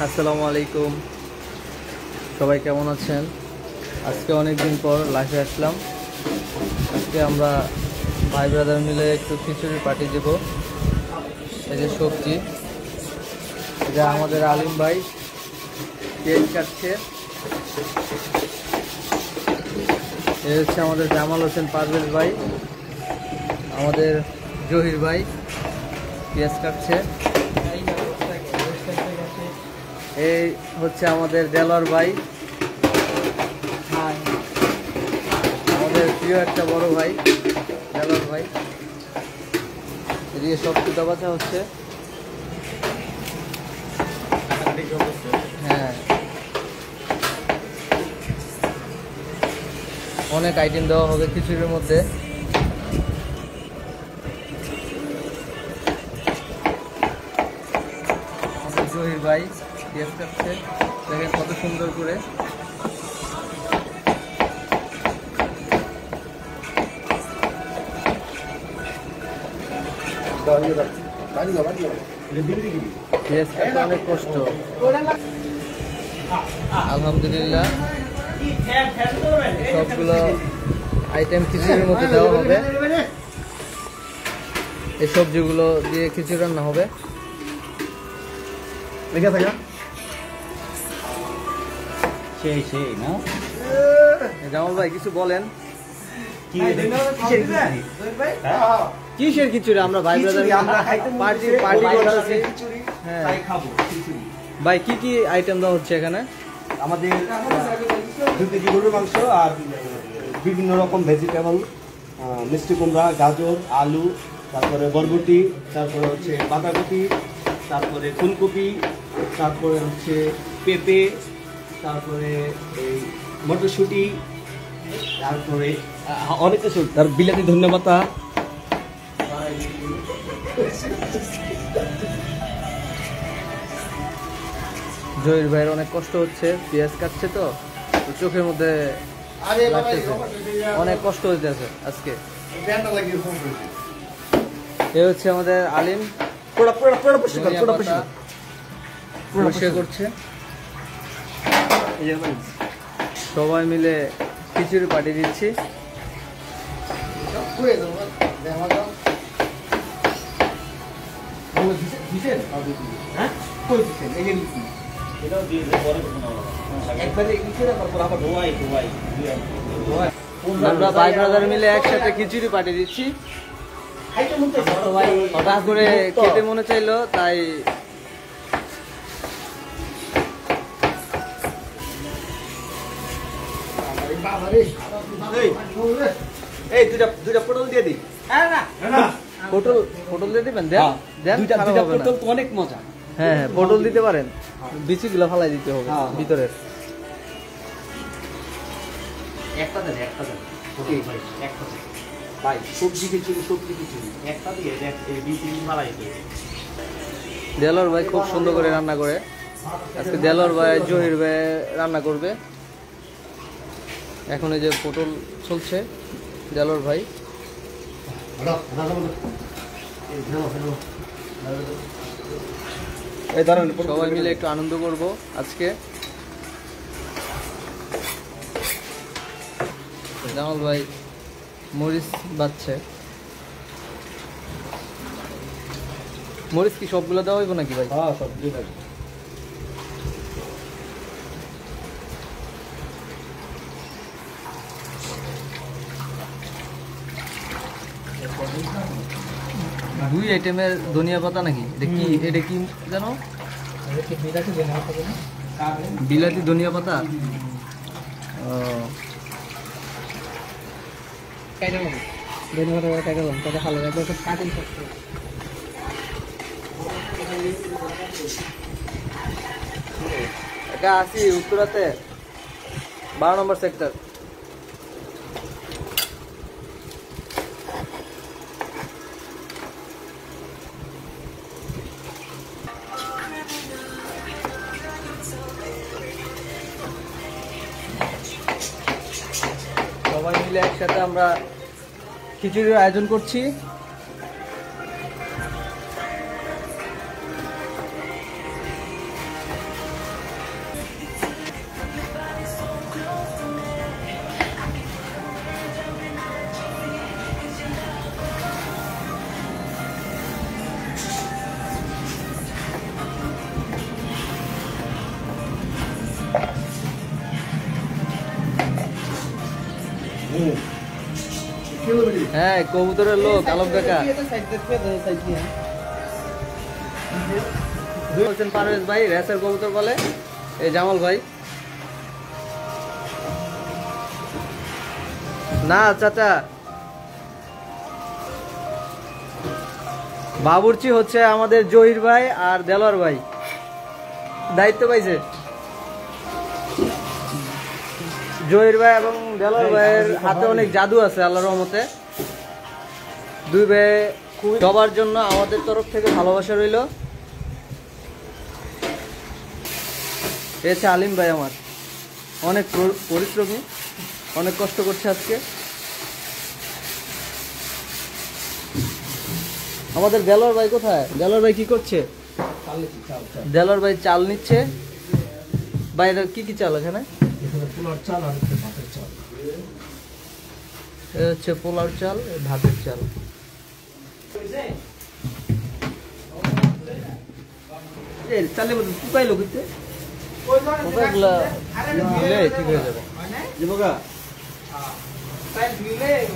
আসসালামু আলাইকুম, সবাই কেমন আছেন? আজকে অনেক দিন পর লাইভে আসলাম। আজকে আমরা ভাই ব্রাদার মিলে একটু খিচুড়ি পার্টি দেব। এই যে সবজি, এটা আমাদের আলিম ভাই পেঁয়াজ কাটছে। এ হচ্ছে আমাদের জামাল হোসেন পারভেজ ভাই, আমাদের জহির ভাই পেঁয়াজ কাটছে। এই হচ্ছে আমাদের দেলোয়ার ভাই, আমাদের প্রিয় একটা বড় ভাই দেলোয়ার ভাই। এদিকে সব কুটা বাছা হচ্ছে। হ্যাঁ, অনেক আইটেম দেওয়া হবে খিচুড়ির মধ্যে। জহির ভাই পেঁয়াজ কাটছে, দেখেন কত সুন্দর করে। পেঁয়াজ কাটতে অনেক কষ্ট, আলহামদুলিল্লাহ। সবগুলো আইটেম খিচুড়ির মধ্যে দেওয়া হবে। এই সবজিগুলো দিয়ে খিচুড়ি রান্না হবে। জামাল ভাই কিছু বলেন। কিসের খিচুড়ি? আমরা ভাই ব্রাদার পার্টি করতেছি। হ্যাঁ ভাই, কি কি আইটেম দেওয়া হচ্ছে এখানে? আমাদের 2 কেজি গরুর মাংস আর বিভিন্ন রকম ভেজিটেবল, মিষ্টি কুমড়া, গাজর, আলু, তারপরে বরবটি, তারপরে হচ্ছে বাঁধাকপি, তারপরে ফুলকপি, তারপরে হচ্ছে পেঁপে, তারপরে এই মটরশুঁটি, তারপরে অনেক কিছু, তার বিলাতি ধন্যবাদ। জহির ভাইয়ের অনেক কষ্ট হচ্ছে, পেঁয়াজ কাটছে তো চোখের মধ্যে লাগতেছে, অনেক কষ্ট হইতেছে আজকে। এ হচ্ছে আমাদের আলিম, পরিষ্কার করছে। সবাই মিলে খিচুড়ি পাঠিয়ে দিচ্ছি। আমরা ভাই ব্রাদার মিলে একসাথে খিচুড়ি পাঠিয়ে দিচ্ছি। হঠাৎ করে খেতে মনে চাইলো, তাই দুইটা পটল দিয়ে দিই। পটল দিয়ে দিবেন? দেন, পটল তো অনেক মজা। হ্যাঁ হ্যাঁ, পটল দিতে পারেন, বিচিগুলো ফালাই দিতে হবে ভিতরের। একটা দেন, একটা দেন ভাই, সবজি খিচুড়ি একটা দিয়ে বিচি ফালাই দিয়ে। দেলোয়ার ভাই খুব সুন্দর করে রান্না করে। আজকে দেলোয়ার ভাই জহির ভাই রান্না করবে। এখন এই যে পটল চলছে, দেলোয়ার ভাই। সবাই মিলে একটু আনন্দ করব আজকে। জামাল ভাই মরিচ বাচ্ছে। মরিচ কি সবগুলো দেওয়া হইব নাকি ভাই? হ্যাঁ, সবগুলো দেব। দুই আইটেমের ধনিয়া পাতা নাকি? এটা কি জানো? বিলাতি ধনিয়া পাতা। এটা আছি উত্তরাতে, 12 নম্বর সেক্টর। সবাই মিলে একসাথে আমরা খিচুড়ির আয়োজন করছি। হ্যাঁ কবুতরের লোক আলম কাকা বলছেন পারভেজ ভাই রেসের কবুতর বলে এই জামাল ভাই না চাচা বাবুর্চি হচ্ছে আমাদের জহির ভাই আর দেলোয়ার ভাই দায়িত্ব পাইছে জহির ভাই এবং দেলোয়ার ভাইয়ের হাতে অনেক জাদু আছে আল্লাহর রহমতে দুই ভাই সবার জন্য আমাদের তরফ থেকে ভালোবাসা রইল এসে আলিম ভাই আমার অনেক পরিশ্রমী অনেক কষ্ট করছে আজকে আমাদের দেলোয়ার ভাই কোথায় দেলোয়ার ভাই কি করছে দেলোয়ার ভাই চাল নিচ্ছে বাইরে কি কি চাল এখানে হচ্ছে পোলাও চাল ভাতের চাল চালের মধ্যে শুকাইলো কিন্তু ঠিক হয়ে যাবে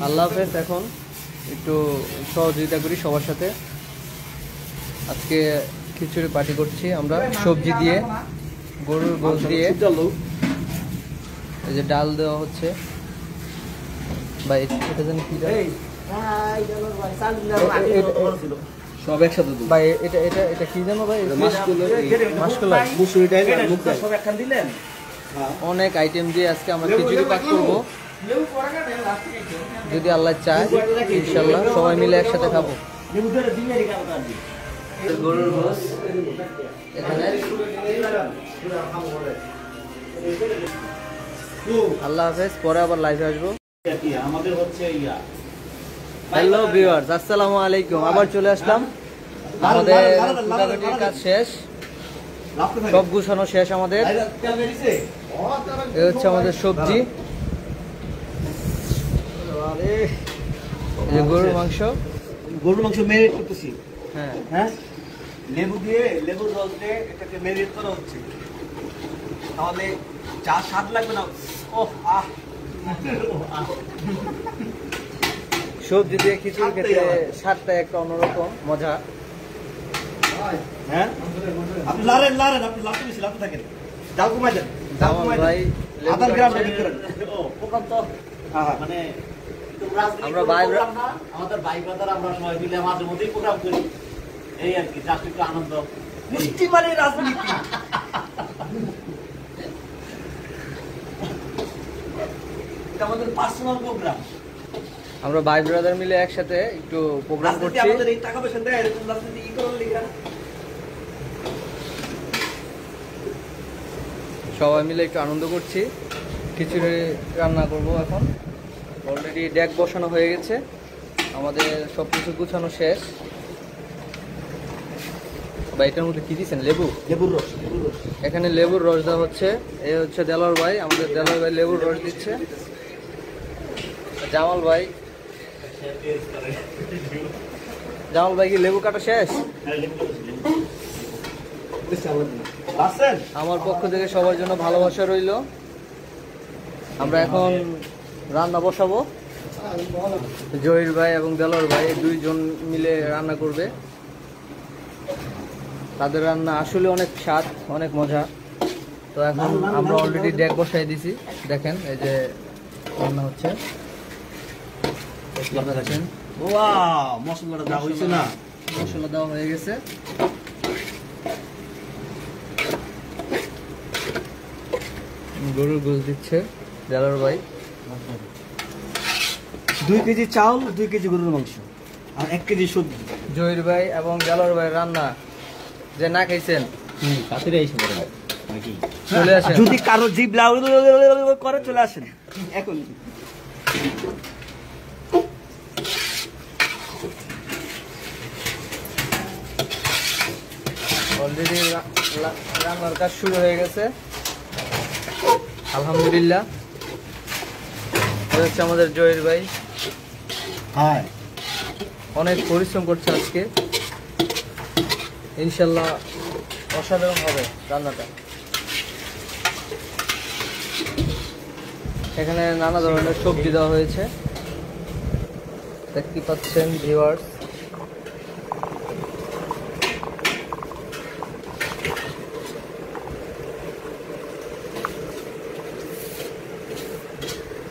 আল্লাহ হাফেজ এখন একটু সহযোগিতা করি সবার সাথে আজকে খিচুড়ি পার্টি করছি আমরা সবজি দিয়ে গরুর গোশ দিয়ে এই যে ডাল দেওয়া হচ্ছে বা এটা জানি কি সব একসাথে ভাই এটা এটা এটা কি জানো ভাই মাসকলাই মুসুরি ডাল সব একখান দিলেন অনেক আইটেম দিয়ে আজকে আমরা খিচুড়ি পাক করব যদি আল্লাহ চায় ইনশাআল্লাহ সবাই মিলে একসাথে খাবো গরুর গোশ এখানে আল্লাহ হাফেজ পরে আবার লাইভে আসবো আমাদের হচ্ছে হ্যালো ভিউয়ার্স আসসালামু আলাইকুম আবার চলে আসলাম আমাদের কুটাকুটির কাজ শেষ সব গুছানো শেষ আমাদের এই হচ্ছে আমাদের সবজি এই যে গরুর মাংস ম্যারিনেট করতেছি হ্যাঁ হ্যাঁ লেবু দিয়ে লেবুর রস দিয়ে এটাকে ম্যারিনেট করা হচ্ছে তাহলে যা স্বাদ লাগবে না ওহ আহ সবজি দিয়ে খিচুড়ি খেতে স্বাদটা একটা অন্যরকম মজা হ্যাঁ আপনি লারেন আপনি লাফতে বেশি লাফতে থাকেন যাও কমাই দেন ভাই আধার গ্রাম রেডি করেন ও প্রোগ্রাম তো মানে আমরা আমাদের ভাই ব্রাদার আমরা সবাই মিলে মাঝে মধ্যেই প্রোগ্রাম করি এই আর কি জাস্ট একটু আনন্দ মিষ্টি মানে রাজনীতি এটা আমাদের পার্সোনাল প্রোগ্রাম আমরা ভাই ব্রাদার মিলে একসাথে একটু প্রোগ্রাম করছি আমাদের এই টাকা পয়সা দেয় এরকম রাজনীতি কি করার লিখা সবাই মিলে একটু আনন্দ করছি খিচুড়ি রান্না করব এখন অলরেডি ডেক বসানো হয়ে গেছে আমাদের সব কিছু গুছানো শেষ বা এটার মধ্যে কি দিচ্ছেন লেবুর রস এখানে লেবুর রস দেওয়া হচ্ছে এই হচ্ছে দেলোয়ার ভাই আমাদের দেলোয়ার ভাই লেবুর রস দিচ্ছে জামাল ভাই কি লেবু কাটা শেষ আমার পক্ষ থেকে সবার জন্য ভালোবাসা রইল আমরা এখন রান্না বসাবো জহির ভাই এবং দেলোয়ার ভাই দুইজন মিলে রান্না করবে তাদের রান্না আসলে অনেক স্বাদ অনেক মজা তো এখন আমরা অলরেডি ডেক বসাই দিছি দেখেন এই যে রান্না হচ্ছে মশলাটা দেওয়া হয়েছে না মশলা দেওয়া হয়ে গেছে গরুর গোশ দিচ্ছে দেলোয়ার ভাই 2 কেজি চাউল 2 কেজি গরুর মাংস আর 1 কেজি সবজি জহির ভাই এবং দেলোয়ার ভাই রান্না যে না খাইছেন চলে আসেন যদি কারো জিভ লাউ করে চলে আসেন এখন অলরেডি রান্নার কাজ শুরু হয়ে গেছে আলহামদুলিল্লাহ হচ্ছে আমাদের জহির ভাই অনেক পরিশ্রম করছে আজকে ইনশাল্লাহ অসাধারণ হবে রান্নাটা এখানে নানা ধরনের সবজি দেওয়া হয়েছে, দেখতে পাচ্ছেন ভিউয়ার্স।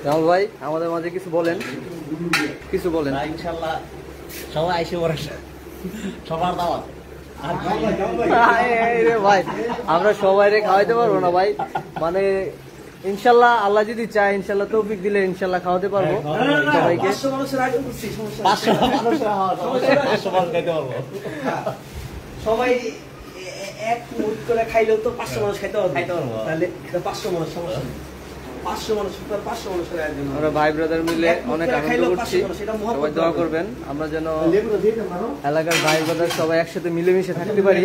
জামাল ভাই আমাদের মাঝে কিছু বলেন, কিছু বলেন। ইনশাল্লাহ সবাই আইসে পড়ে, সবার দাওয়াত। রে ভাই আমরা সবাই খাওয়াইতে পারবো না ভাই, মানে ইনশাল্লাহ আল্লাহ যদি চায়, ইনশাল্লাহ তৌফিক দিলে ইনশাল্লাহ খাওয়াতে পারবো সবাইকে। 500 মানুষ খাইতে পারবো। সবাই এক মুঠ করে খাইলেও তো 500 মানুষ খাইতে পারবো। তাহলে 500 মানুষ সমস্যা নেই। 500 মানুষ 500 মানুষের আয়োজন হবে। আমরা ভাই ব্রাদার মিলে অনেক আনন্দ খাইলেও করছি, 500 মানুষ, এটা মহব্বত সবাই দোয়া করবেন আমরা যেন এলাকার ভাই ব্রাদার সবাই একসাথে মিলেমিশে থাকতে পারি।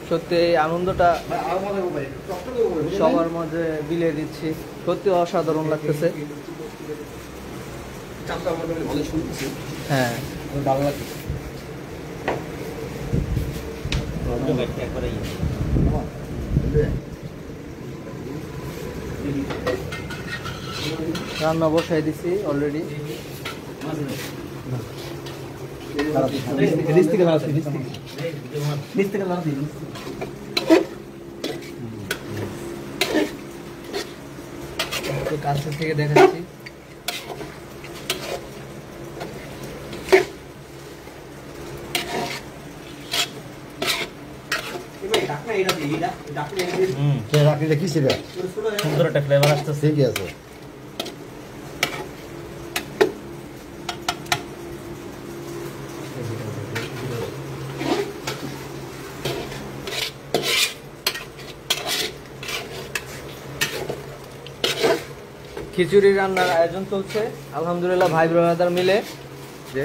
সত্যি এই আনন্দটা সবার মাঝে বিলিয়ে দিচ্ছি, সত্যি অসাধারণ লাগতেছে। হ্যাঁ ভালো লাগতেছে। রান্না বসাই দিছি অলরেডি। একটু কাছে থেকে দেখাচ্ছি। সুন্দর একটা ফ্লেভার আসতেছে। ঠিকই আছে। খিচুড়ি রান্নার আয়োজন চলছে আলহামদুলিল্লাহ ভাই ব্রাদার মিলে। যে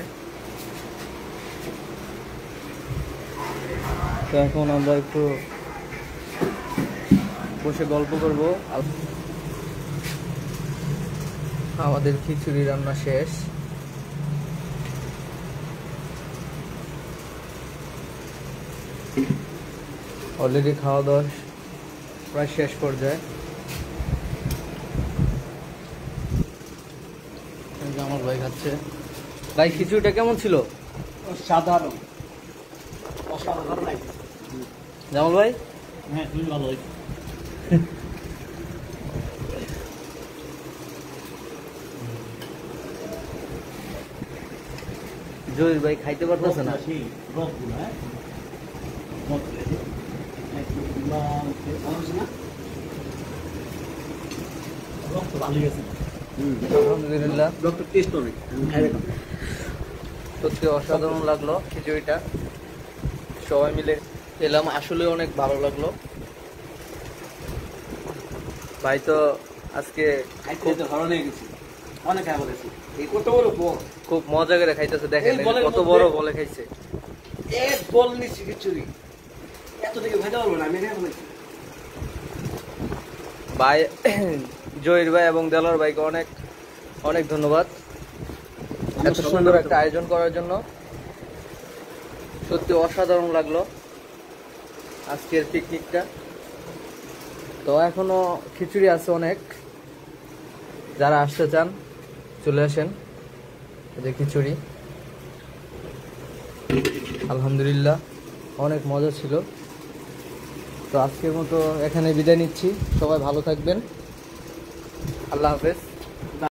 তো এখন আমরা একটু বসে গল্প করব। আমাদের খিচুড়ি রান্না শেষ। অলরেডি খাওয়া দাওয়া প্রায় শেষ পর্যায়ে। আমার ভাই খাচ্ছে। ভাই খিচুড়িটা কেমন ছিল? সাধারণ অসাধারণ। জামাল ভাই হ্যাঁ তুমি ভালো হয়েছে। জহির ভাই খাইতে পারতেছে না। সেই রসগুলো, হ্যাঁ রক্ত ভালো গেছে। আলহামদুলিল্লাহ ডক্টর টেস্ট অনেক সত্যি অসাধারণ লাগলো খিচুড়িটা, সবাই মিলে খেলাম, আসলে অনেক ভালো লাগলো। ভাই তো আজকে খাইতে ভালো লেগে গেছে, অনেক খাই বলেছি। এই কত বড় বল, খুব মজা করে খাইতেছে, দেখেন এই বলের কত মধ্যে- বড় বলে খাইছে। এক বল নিচ্ছি খিচুড়ি, এত থেকে খাইতে পারবো না আমি। ভাই জহির ভাই এবং দেলোয়ার ভাইকে অনেক অনেক ধন্যবাদ এত সুন্দর একটা আয়োজন করার জন্য। সত্যি অসাধারণ লাগলো আজকের পিকনিকটা। তো এখনো খিচুড়ি আছে অনেক, যারা আসতে চান চলে আসেন। এই যে খিচুড়ি, আলহামদুলিল্লাহ অনেক মজা ছিল। তো আজকের মতো এখানে বিদায় নিচ্ছি, সবাই ভালো থাকবেন, আল্লাহ হাফেজ।